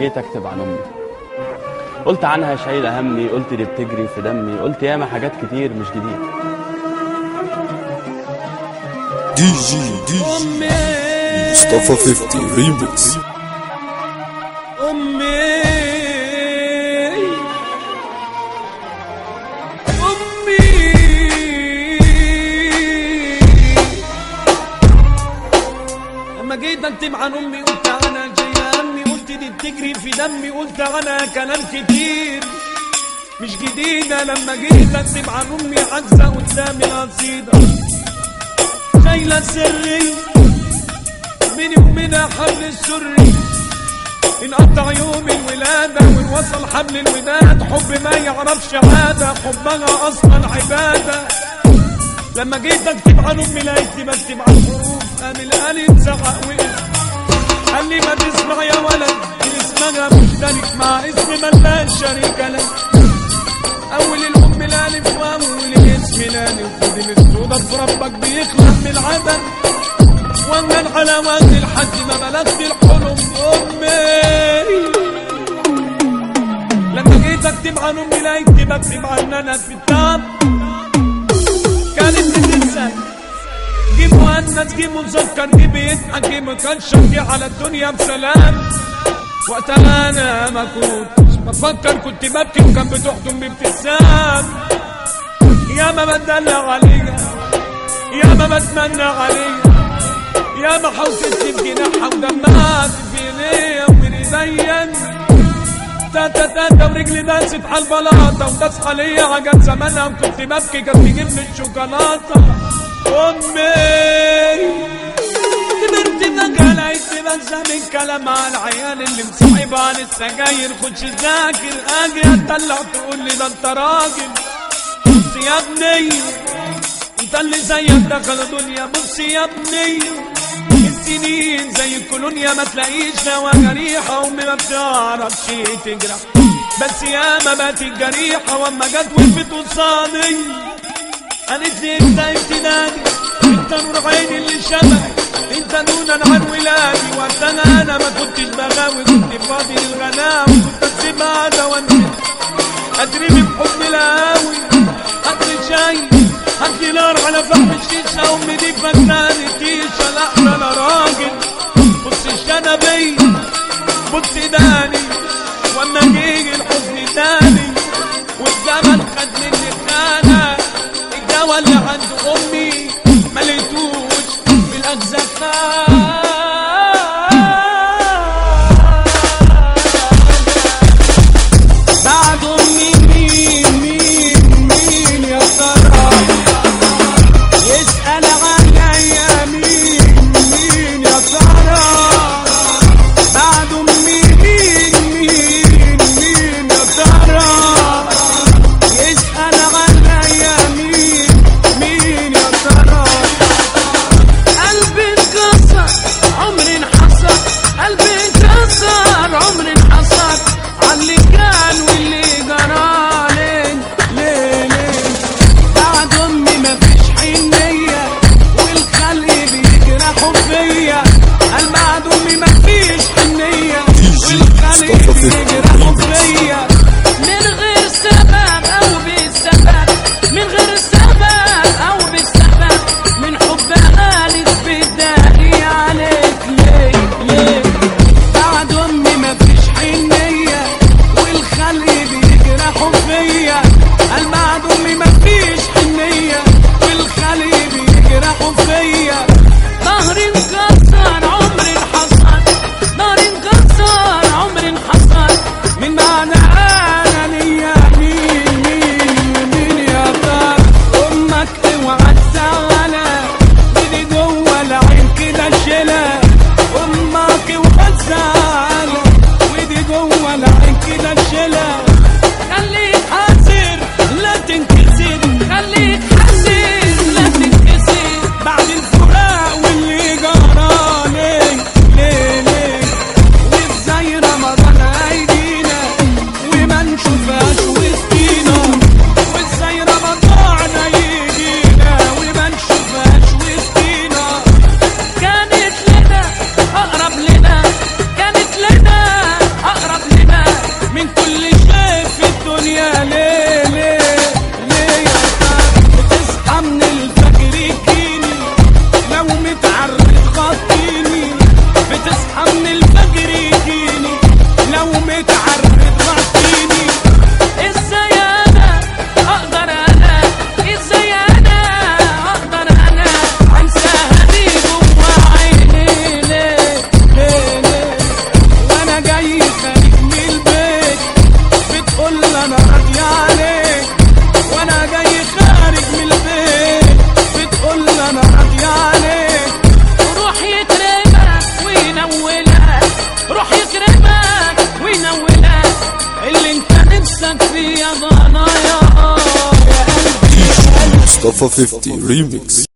جيت اكتب عن امي. قلت عنها شايله همي، قلت دي بتجري في دمي، قلت ياما حاجات كتير مش جديد. دي جي مصطفى 50 ريمكس. أمي لما جيت اكتب عن امي قلت عنها شايله همي، قلت دي بتجري في دمي، قلت عنها كلام كتير مش جديده. لما جيت اكتب عن امي عزه قدامي القصيده شايله سري بيني وبينها حبل السري، انقطع يوم الولاده وانوصل حبل الوداد، حب ما يعرفش عاده، حبها اصلا عباده. لما جيت اكتب عن امي لقيتني بكتب عن حروف، قام القلم زعق وقف قال لي ما تسمع يا ولد، اسمها مشترك مع اسم ملهاش شريك لك. اول الام الالف واول الاسم الالف، ودي السودا في ربك بيخلق من العدم، وانجن على وجه الحج ما بلغت الحلم. امي لما جيت اكتب عن امي لقيتني بكتب عن انا في التعب. كانت بتنسى جيب مؤنث جيب مسكر جيب يضحك جيب مكشف جيب على الدنيا بسلام. وقتها انا ما كنتش بفكر، كنت ببكي وكان بتحضن بابتسام. يا ما بتدلع عليها يا ما بتمنى عليها، يا ما حوستني بجناحها ودمها في ايديا ومن ايديا تاتا تاتا ورجلي داست على البلاطه وداس عليا عجب زمانها، وكنت ببكي كانت تجيبلي الشوكولاته. امي كبرت فجأة لقيتني بنسى من كلام على العيال اللي مصاحبة عن السجاير، خدش ذاكر اجي اتدلع تقول لي ده انت راجل. بص يا ابني انت اللي زيك دخل دنيا، بص يا ابني السنين زي الكولونيا ما تلاقيش دوا جريحة، امي ما بتعرفش تجرح بس يا ما بقت الجريحة، واما جت وقفت قصادي قالت لي انت ابتدائي، انت نور عيني اللي شبهي، انت دونا عن ولادي. وقتها انا ما كنتش بغاوي، كنت فاضي للغناوي، كنت اسيبها ده وانزل اترمي بحضن القهاوي. هاتلي شاي هاتلي نار على فحم الشيشه، امي دي فكراني تيشه، لا ده انا راجل. بص الشنبي بص داني واما جيجي الحزن تاني، والزمن خد مني خانه، الجوا اللي عند امي مليتوش بالاجزاء. حبك فيا ضنايا. دي جي مصطفى 50 ريميكس.